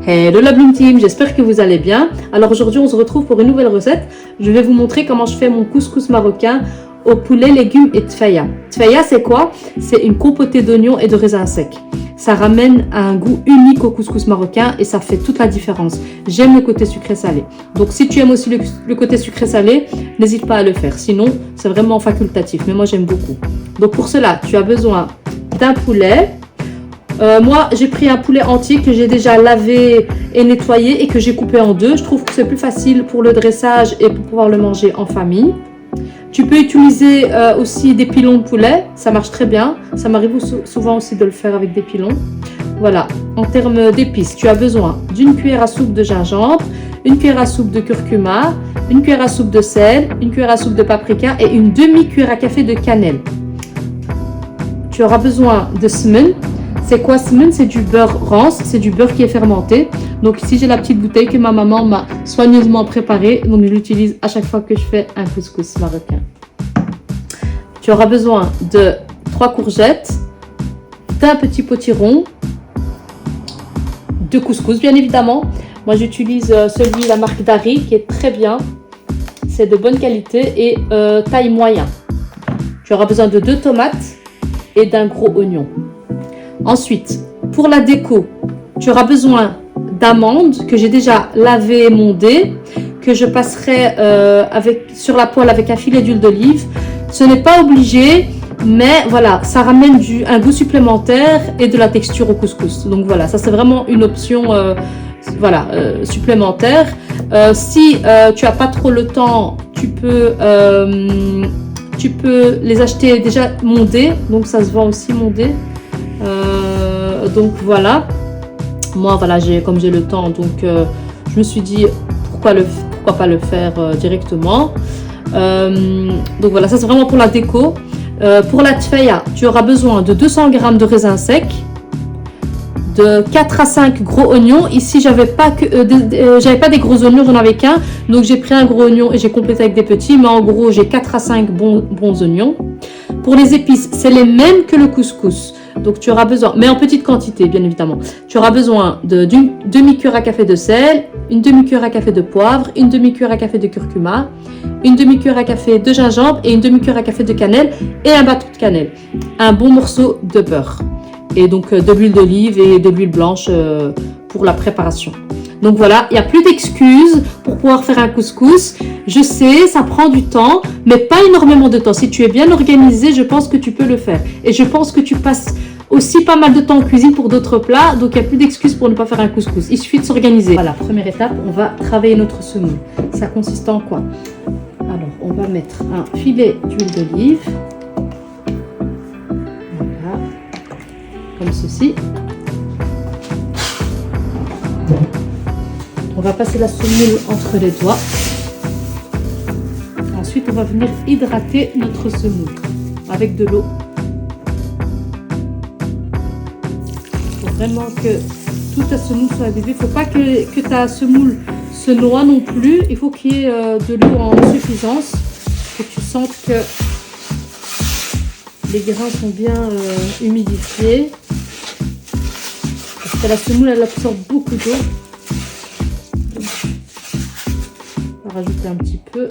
Hello la Bloom Team, j'espère que vous allez bien. Alors aujourd'hui on se retrouve pour une nouvelle recette. Je vais vous montrer comment je fais mon couscous marocain au poulet, légumes et tfaya. Tfaya c'est quoi? C'est une compotée d'oignons et de raisins secs. Ça ramène un goût unique au couscous marocain et ça fait toute la différence. J'aime le côté sucré-salé. Donc si tu aimes aussi le côté sucré-salé, n'hésite pas à le faire. Sinon c'est vraiment facultatif, mais moi j'aime beaucoup. Donc pour cela tu as besoin d'un poulet. Moi, j'ai pris un poulet entier que j'ai déjà lavé et nettoyé et que j'ai coupé en deux. Je trouve que c'est plus facile pour le dressage et pour pouvoir le manger en famille. Tu peux utiliser aussi des pilons de poulet, ça marche très bien. Ça m'arrive souvent aussi de le faire avec des pilons. Voilà, en termes d'épices, tu as besoin d'une cuillère à soupe de gingembre, une cuillère à soupe de curcuma, une cuillère à soupe de sel, une cuillère à soupe de paprika et une demi-cuillère à café de cannelle. Tu auras besoin de semen. C'est quoi semen? C'est du beurre rance, c'est du beurre qui est fermenté. Donc ici j'ai la petite bouteille que ma maman m'a soigneusement préparée. Donc je l'utilise à chaque fois que je fais un couscous marocain. Tu auras besoin de 3 courgettes, d'un petit potiron, de couscous bien évidemment. Moi j'utilise celui de la marque Dari qui est très bien. C'est de bonne qualité et taille moyen. Tu auras besoin de 2 tomates et d'un gros oignon. Ensuite, pour la déco, tu auras besoin d'amandes que j'ai déjà lavées et mondées, que je passerai sur la poêle avec un filet d'huile d'olive. Ce n'est pas obligé, mais voilà, ça ramène un goût supplémentaire et de la texture au couscous. Donc voilà, ça c'est vraiment une option supplémentaire. Si tu n'as pas trop le temps, tu peux les acheter déjà mondés, donc ça se vend aussi mondé. Donc voilà, moi voilà, comme j'ai le temps, donc je me suis dit pourquoi pas le faire directement. Donc voilà, ça c'est vraiment pour la déco. Pour la tfaya, tu auras besoin de 200 g de raisins secs, de 4 à 5 gros oignons. Ici j'avais pas des gros oignons, j'en avais qu'un, donc j'ai pris un gros oignon et j'ai complété avec des petits, mais en gros j'ai 4 à 5 bons oignons. Pour les épices, c'est les mêmes que le couscous. Donc tu auras besoin, mais en petite quantité bien évidemment. Tu auras besoin d'une demi-cuillère à café de sel, une demi-cuillère à café de poivre, une demi-cuillère à café de curcuma, une demi-cuillère à café de gingembre et une demi-cuillère à café de cannelle et un bâton de cannelle. Un bon morceau de beurre. Et donc de l'huile d'olive et de l'huile blanche pour la préparation. Donc voilà, il n'y a plus d'excuses pour pouvoir faire un couscous. Je sais, ça prend du temps, mais pas énormément de temps. Si tu es bien organisé, je pense que tu peux le faire. Et je pense que tu passes aussi pas mal de temps en cuisine pour d'autres plats, donc il n'y a plus d'excuses pour ne pas faire un couscous. Il suffit de s'organiser. Voilà, première étape, on va travailler notre semoule. Ça consiste en quoi? Alors, on va mettre un filet d'huile d'olive. Voilà, comme ceci. On va passer la semoule entre les doigts. Ensuite, on va venir hydrater notre semoule avec de l'eau. Il faut vraiment que toute ta semoule soit imbibée. Il ne faut pas que ta semoule se noie non plus. Il faut qu'il y ait de l'eau en suffisance. Il faut que tu sentes que les grains sont bien humidifiés. Parce que la semoule, elle absorbe beaucoup d'eau. On va rajouter un petit peu.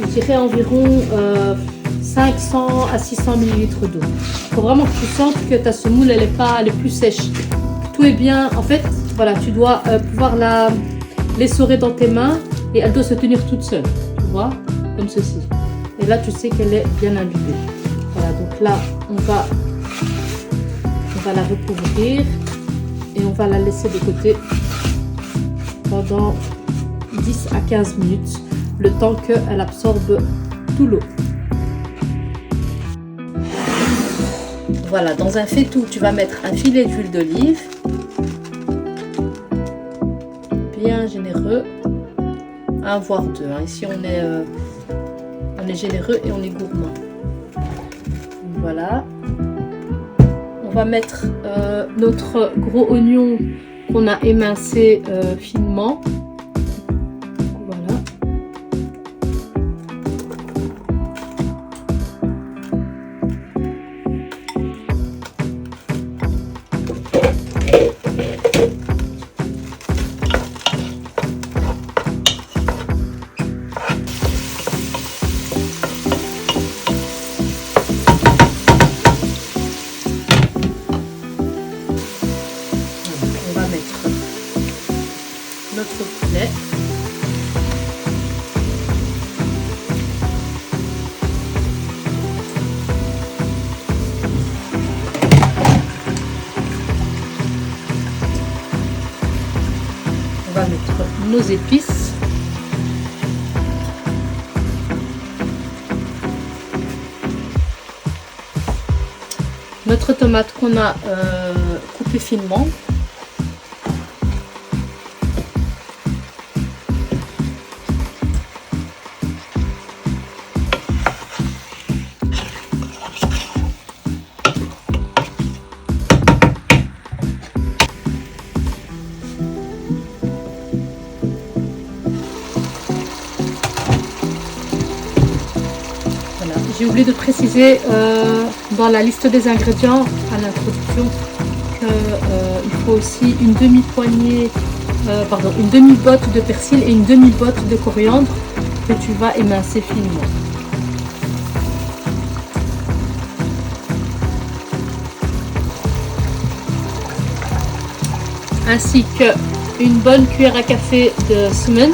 Je dirais environ 500 à 600 ml d'eau. Il faut vraiment que tu sentes que ta semoule elle est plus sèche. Tout est bien. En fait, voilà, tu dois pouvoir l'essorer dans tes mains et elle doit se tenir toute seule. Tu vois, comme ceci. Et là, tu sais qu'elle est bien imbibée. Voilà, donc là, on va la recouvrir et on va la laisser de côté pendant 10 à 15 minutes, le temps qu'elle absorbe tout l'eau. Voilà, dans un faitout, tu vas mettre un filet d'huile d'olive, bien généreux, un voire deux. Ici, on est on est généreux et on est gourmand. Voilà. On va mettre notre gros oignon qu'on a émincé finement. Voilà. Notre poulet. On va mettre nos épices. Notre tomate qu'on a coupée finement. J'ai oublié de préciser dans la liste des ingrédients à l'introduction qu'il faut aussi une demi-poignée, une demi-botte de persil et une demi-botte de coriandre que tu vas émincer finement. Ainsi qu'une bonne cuillère à café de cinnamon.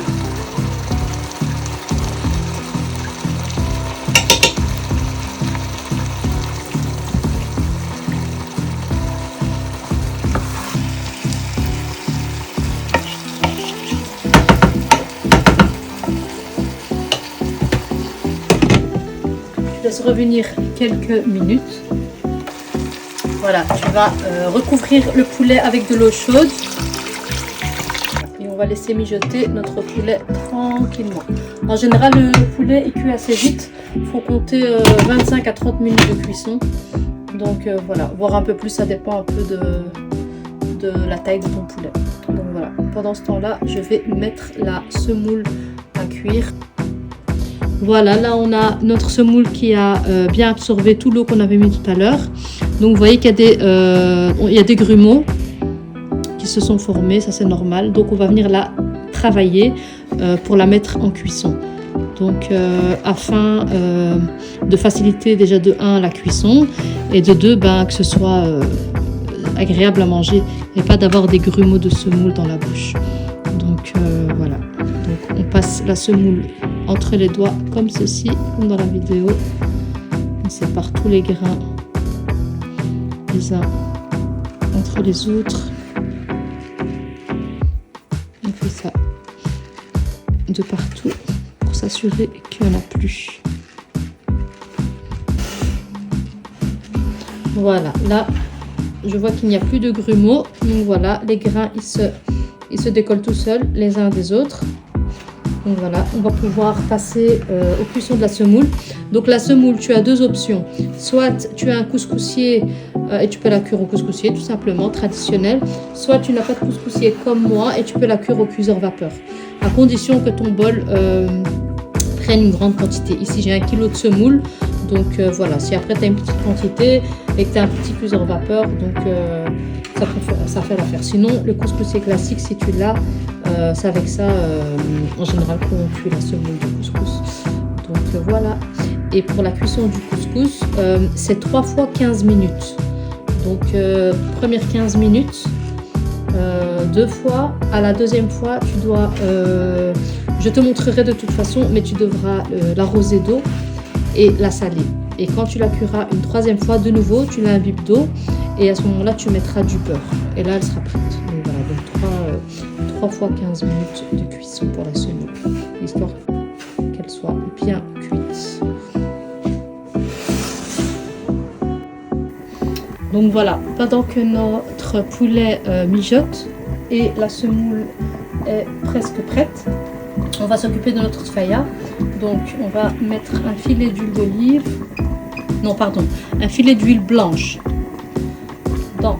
Laisse revenir quelques minutes. Voilà, tu vas recouvrir le poulet avec de l'eau chaude et on va laisser mijoter notre poulet tranquillement. En général, le poulet est cuit assez vite. Il faut compter 25 à 30 minutes de cuisson. Donc voilà, voire un peu plus, ça dépend un peu de la taille de ton poulet. Donc voilà, pendant ce temps-là, je vais mettre la semoule à cuire. Voilà, là on a notre semoule qui a bien absorbé tout l'eau qu'on avait mis tout à l'heure. Donc vous voyez qu'il y a des grumeaux qui se sont formés, ça c'est normal. Donc on va venir la travailler pour la mettre en cuisson. Donc afin de faciliter déjà de 1 la cuisson et de 2 que ce soit agréable à manger et pas d'avoir des grumeaux de semoule dans la bouche. Donc voilà, donc on passe la semoule entre les doigts comme ceci, comme dans la vidéo. On sépare tous les grains les uns entre les autres. On fait ça de partout pour s'assurer qu'il n'y en a plus. Voilà, là je vois qu'il n'y a plus de grumeaux. Donc voilà, les grains ils se décollent tout seuls les uns des autres. Donc voilà, on va pouvoir passer aux cuissons de la semoule. Donc la semoule, tu as 2 options. Soit tu as un couscoussier et tu peux la cuire au couscoussier tout simplement, traditionnel. Soit tu n'as pas de couscoussier comme moi et tu peux la cuire au cuiseur vapeur. À condition que ton bol prenne une grande quantité. Ici j'ai 1 kg de semoule. Donc voilà, si après tu as une petite quantité et que tu as un petit cuiseur vapeur, donc ça fait l'affaire. Sinon, le couscoussier classique, si tu l'as, c'est avec ça en général qu'on cuit la semoule de couscous. Donc voilà. Et pour la cuisson du couscous, c'est 3 fois 15 minutes. Donc première 15 minutes, 2 fois. À la deuxième fois, tu dois, je te montrerai de toute façon, mais tu devras l'arroser d'eau et la saler. Et quand tu la cuiras une 3e fois, de nouveau, tu l'imbibes d'eau et à ce moment-là, tu mettras du beurre. Et là, elle sera prête. Donc voilà, donc 3 fois 15 minutes de cuisson pour la semoule, histoire qu'elle soit bien cuite. Donc voilà, pendant que notre poulet mijote et la semoule est presque prête, on va s'occuper de notre tfaya. Donc on va mettre un filet d'huile d'olive, non pardon, un filet d'huile blanche dans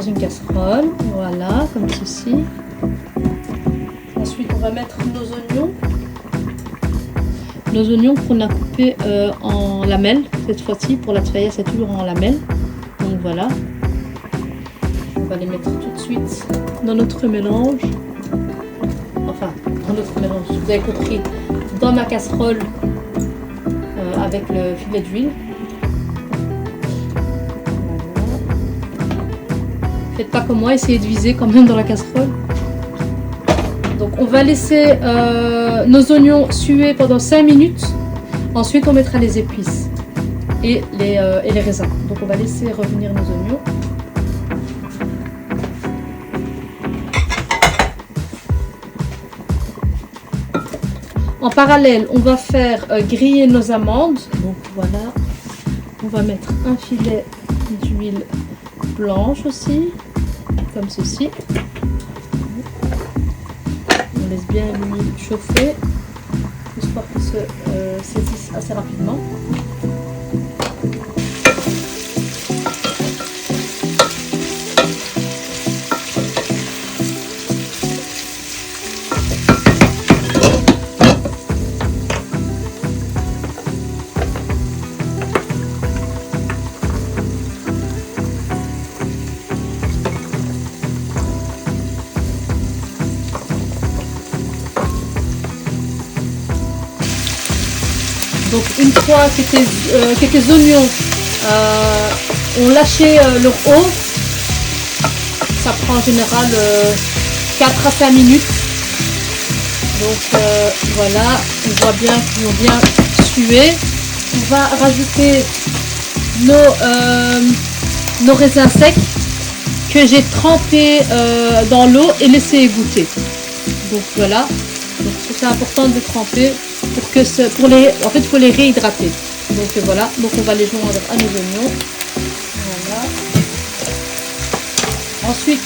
une casserole, voilà, comme ceci. Ensuite on va mettre nos oignons qu'on a coupés en lamelles. Cette fois-ci pour la tfaya c'est toujours en lamelles, donc voilà. On va les mettre tout de suite dans notre mélange, enfin dans notre mélange, vous avez compris, dans ma casserole avec le filet d'huile. Faites pas comme moi, essayez de viser quand même dans la casserole. Donc on va laisser nos oignons suer pendant 5 minutes. Ensuite on mettra les épices et les raisins. Donc on va laisser revenir nos oignons. En parallèle, on va faire griller nos amandes. Donc voilà, on va mettre un filet d'huile blanche aussi, comme ceci. On laisse bien l'huile chauffer, histoire qu'il se saisisse assez rapidement. Donc une fois que tes oignons ont lâché leur eau, ça prend en général 4 à 5 minutes. Donc voilà, on voit bien qu'ils ont bien sué. On va rajouter nos raisins secs que j'ai trempés dans l'eau et laissé égoutter. Donc voilà, donc c'est important de tremper. En fait il faut les réhydrater, donc voilà, donc on va les joindre à nos oignons, voilà. Ensuite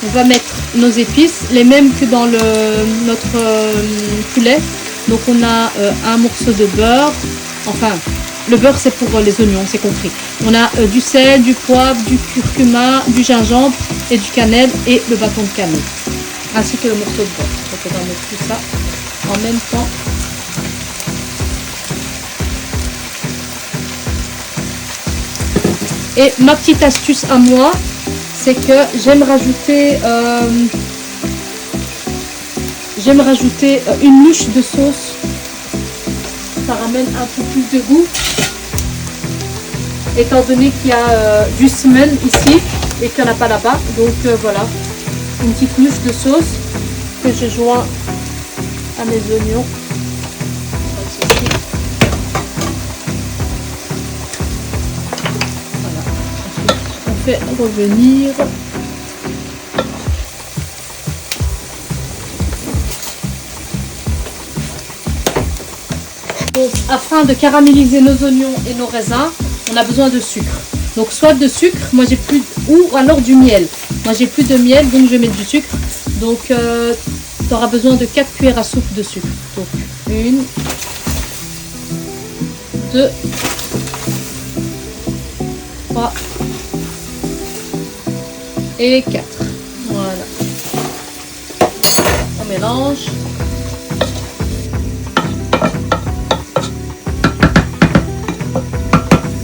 on va mettre nos épices, les mêmes que dans notre poulet. Donc on a un morceau de beurre, enfin le beurre c'est pour les oignons, c'est compris. On a du sel, du poivre, du curcuma, du gingembre et du cannelle et le bâton de cannelle, ainsi que le morceau de beurre. Donc on va mettre tout ça en même temps. Et ma petite astuce à moi, c'est que j'aime rajouter une louche de sauce. Ça ramène un peu plus de goût. Étant donné qu'il y a du smell ici et qu'il n'y en a pas là-bas. Donc voilà, une petite louche de sauce que je joins à mes oignons. Fait revenir donc, afin de caraméliser nos oignons et nos raisins, on a besoin de sucre. Donc soit de sucre, moi j'ai plus, ou alors du miel. Moi j'ai plus de miel, donc je vais mettre du sucre. Donc tu auras besoin de 4 cuillères à soupe de sucre. Donc 1, 2, 3 et 4. Voilà. On mélange.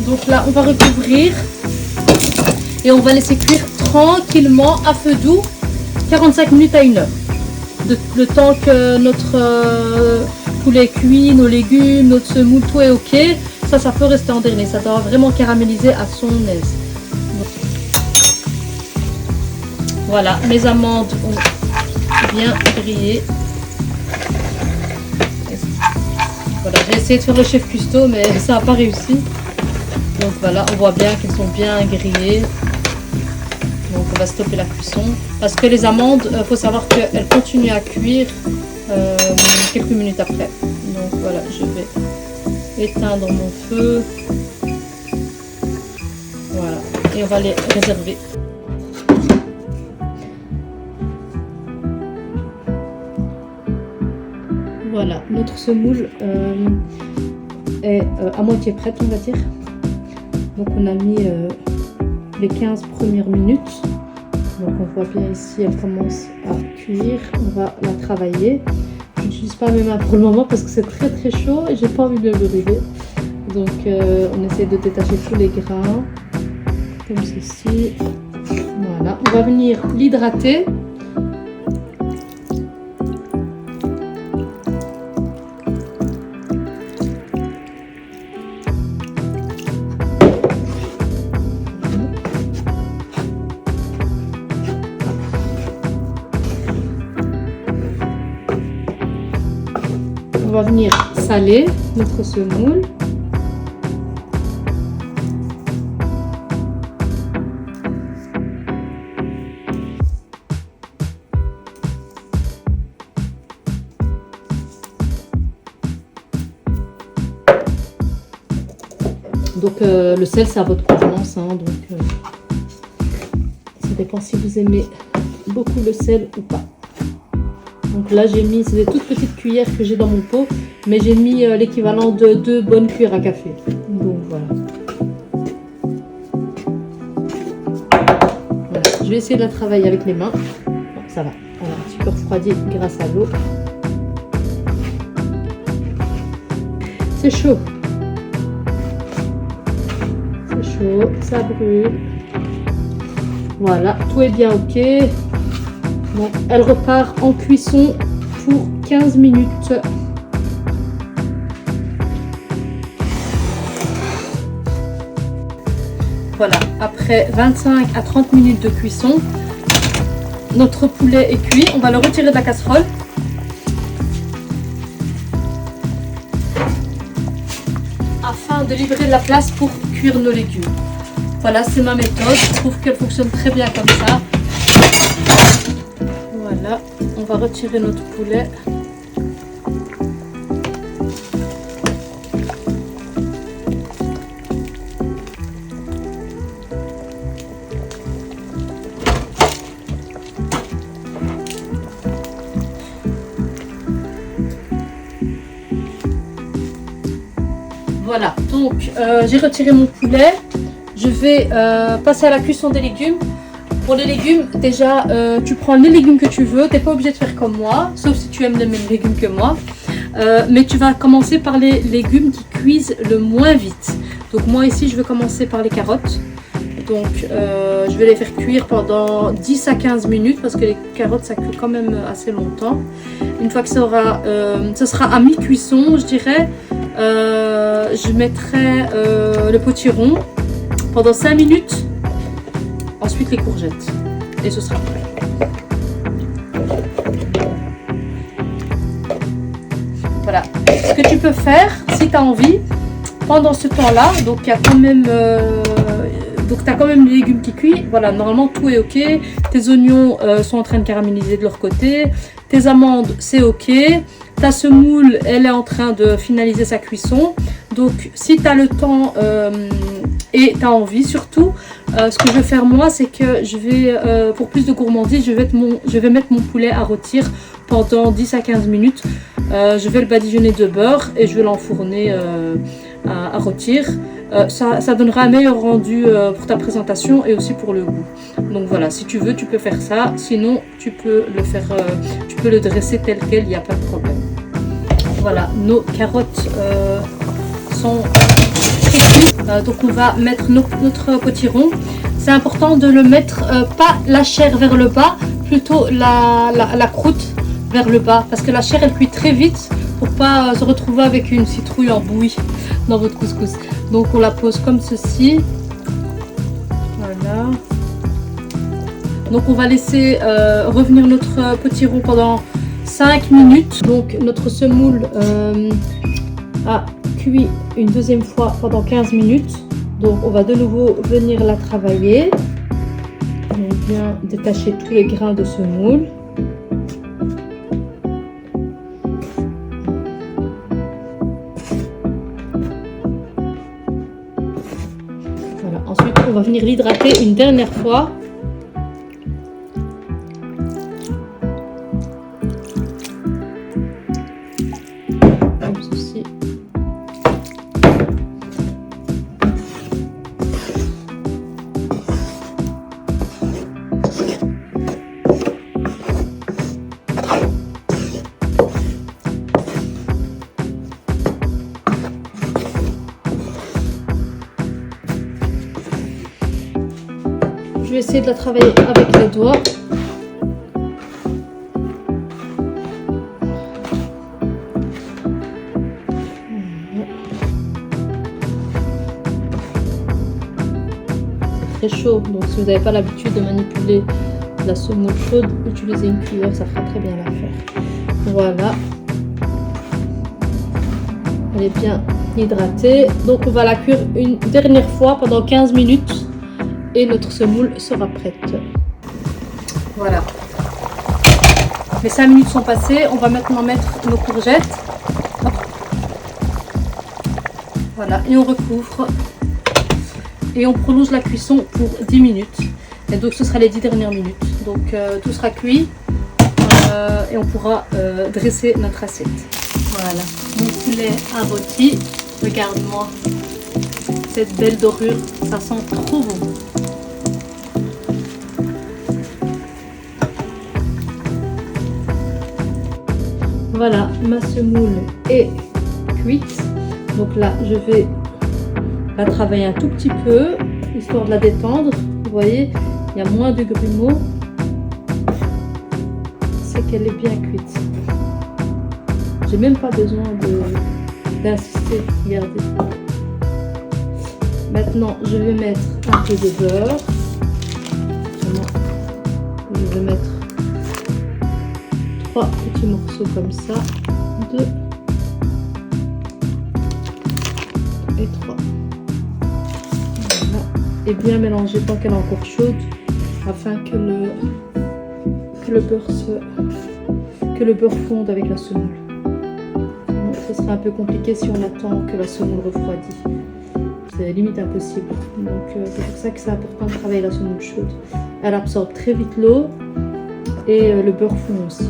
Donc là, on va recouvrir et on va laisser cuire tranquillement à feu doux 45 minutes à 1 heure. Le temps que notre poulet cuit, nos légumes, notre semoule, tout est ok. Ça peut rester en dernier. Ça doit vraiment caraméliser à son aise. Voilà, mes amandes ont bien grillé. Voilà, j'ai essayé de faire le chef cuistot, mais ça n'a pas réussi. Donc voilà, on voit bien qu'elles sont bien grillées. Donc on va stopper la cuisson. Parce que les amandes, il faut savoir qu'elles continuent à cuire quelques minutes après. Donc voilà, je vais éteindre mon feu. Voilà, et on va les réserver. Voilà, notre semoule est à moitié prête, on va dire. Donc on a mis les 15 premières minutes. Donc on voit bien ici, elle commence à cuire. On va la travailler. Je n'utilise pas mes mains pour le moment parce que c'est très très chaud et j'ai pas envie de le brûler. Donc on essaie de détacher tous les grains, comme ceci. Voilà, on va venir l'hydrater. On va venir saler notre semoule. Donc le sel c'est à votre convenance, hein, donc ça dépend si vous aimez beaucoup le sel ou pas. Donc là j'ai mis, c'est des toutes petites cuillères que j'ai dans mon pot, mais j'ai mis l'équivalent de 2 bonnes cuillères à café. Donc voilà. Voilà. Je vais essayer de la travailler avec les mains. Bon, ça va, elle a un petit peu refroidi grâce à l'eau. C'est chaud. C'est chaud, ça brûle. Voilà, tout est bien ok. Donc, elle repart en cuisson pour 15 minutes. Voilà, après 25 à 30 minutes de cuisson, notre poulet est cuit. On va le retirer de la casserole. Afin de libérer de la place pour cuire nos légumes. Voilà, c'est ma méthode. Je trouve qu'elle fonctionne très bien comme ça. Voilà, on va retirer notre poulet. Voilà, donc j'ai retiré mon poulet. Je vais passer à la cuisson des légumes. Pour les légumes, déjà, tu prends les légumes que tu veux. Tu n'es pas obligé de faire comme moi, sauf si tu aimes les mêmes légumes que moi. Mais tu vas commencer par les légumes qui cuisent le moins vite. Donc moi ici, je vais commencer par les carottes. Donc je vais les faire cuire pendant 10 à 15 minutes parce que les carottes, ça cuit quand même assez longtemps. Une fois que ce sera à mi-cuisson, je dirais, je mettrai le potiron pendant 5 minutes. Ensuite les courgettes et ce sera prêt. Voilà, ce que tu peux faire si tu as envie pendant ce temps là, donc il y a quand même donc tu as quand même les légumes qui cuisent. Voilà, normalement tout est ok, tes oignons sont en train de caraméliser de leur côté, tes amandes c'est ok, ta semoule elle est en train de finaliser sa cuisson. Donc si tu as le temps et tu as envie surtout, ce que je vais faire moi, c'est que je vais, pour plus de gourmandise, je vais mettre mon poulet à rôtir pendant 10 à 15 minutes. Je vais le badigeonner de beurre et je vais l'enfourner à rôtir. Ça donnera un meilleur rendu pour ta présentation et aussi pour le goût. Donc voilà, si tu veux, tu peux faire ça. Sinon, tu peux le faire, tu peux le dresser tel quel, il n'y a pas de problème. Voilà, nos carottes sont cuites. Donc on va mettre notre potiron. C'est important de le mettre, pas la chair vers le bas, plutôt la croûte vers le bas. Parce que la chair, elle cuit très vite pour pas se retrouver avec une citrouille en bouillie dans votre couscous. Donc on la pose comme ceci. Voilà. Donc on va laisser revenir notre potiron pendant 5 minutes. Donc notre semoule a cuit une deuxième fois pendant 15 minutes. Donc on va de nouveau venir la travailler. On vient détacher tous les grains de semoule. Voilà. Ensuite on va venir l'hydrater une dernière fois. Je vais essayer de la travailler avec les doigts. C'est très chaud, donc si vous n'avez pas l'habitude de manipuler la semoule chaude, utilisez une cuillère, ça fera très bien l'affaire. Voilà. Elle est bien hydratée. Donc on va la cuire une dernière fois pendant 15 minutes et notre semoule sera prête. Voilà. Les 5 minutes sont passées. On va maintenant mettre nos courgettes. Hop. Voilà. Et on recouvre. Et on prolonge la cuisson pour 10 minutes. Et donc ce sera les 10 dernières minutes. Donc tout sera cuit. Et on pourra dresser notre assiette. Voilà, mon poulet a rôti. Regarde-moi cette belle dorure, ça sent trop bon. Voilà, ma semoule est cuite. Donc là, je vais la travailler un tout petit peu, histoire de la détendre. Vous voyez, il y a moins de grumeaux. C'est qu'elle est bien cuite. J'ai même pas besoin d'insister, regardez. Maintenant, je vais mettre un peu de beurre. Je vais mettre 3 petits morceaux comme ça. 2 et 3. Voilà. Et bien mélanger tant qu'elle est encore chaude, afin que le beurre fonde avec la semoule. Ce sera un peu compliqué si on attend que la semoule refroidit. C'est limite impossible. Donc c'est pour ça que c'est important de travailler la semoule chaude. Elle absorbe très vite l'eau et le beurre fond aussi.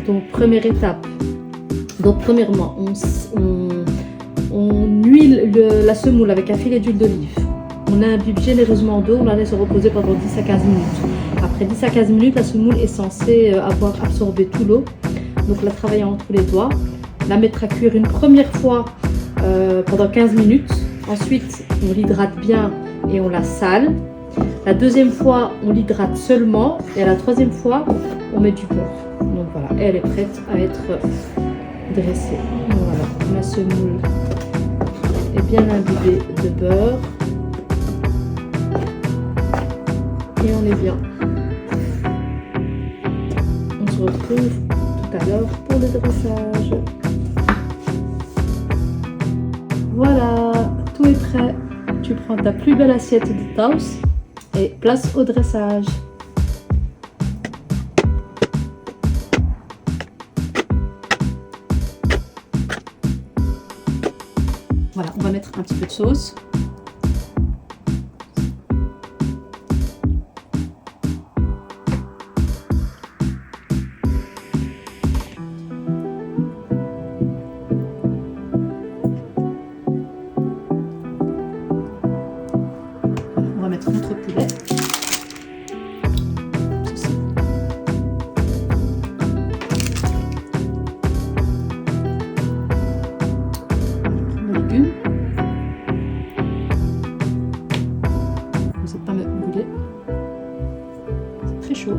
Donc première étape. Donc premièrement, on huile la semoule avec un filet d'huile d'olive. On imbibe généreusement d'eau, on la laisse reposer pendant 10 à 15 minutes. Après 10 à 15 minutes, la semoule est censée avoir absorbé tout l'eau. Donc la travailler entre les doigts, la mettre à cuire une première fois pendant 15 minutes. Ensuite, on l'hydrate bien et on la sale. La deuxième fois, on l'hydrate seulement. Et à la troisième fois, on met du beurre. Donc voilà, elle est prête à être dressée. Voilà, ma semoule est bien imbibée de beurre. Et on est bien. On se retrouve tout à l'heure pour le dressage. Voilà, tout est prêt. Tu prends ta plus belle assiette de Taus et place au dressage. Voilà, on va mettre un petit peu de sauce. On va mettre notre poulet. Ceci. Nos légumes. N'hésitez pas à me brûler. C'est très chaud.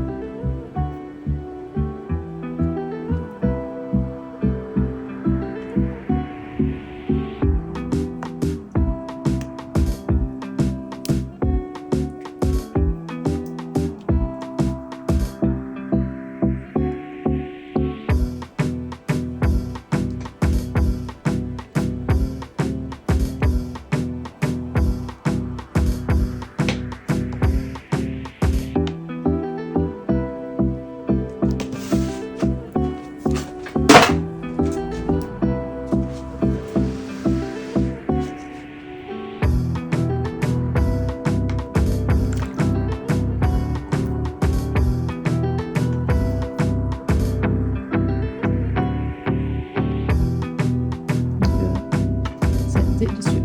Délicieux.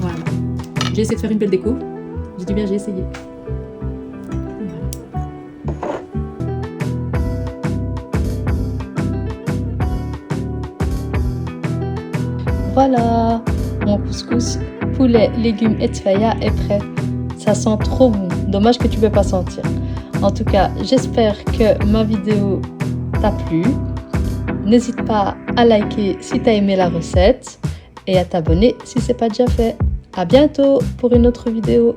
Voilà. J'ai essayé de faire une belle déco. Je dis bien, j'ai essayé. Voilà. Mon couscous poulet, légumes et tfaya est prêt. Ça sent trop bon. Dommage que tu ne peux pas sentir. En tout cas, j'espère que ma vidéo t'a plu. N'hésite pas à liker si tu as aimé la recette et à t'abonner si ce n'est pas déjà fait. À bientôt pour une autre vidéo.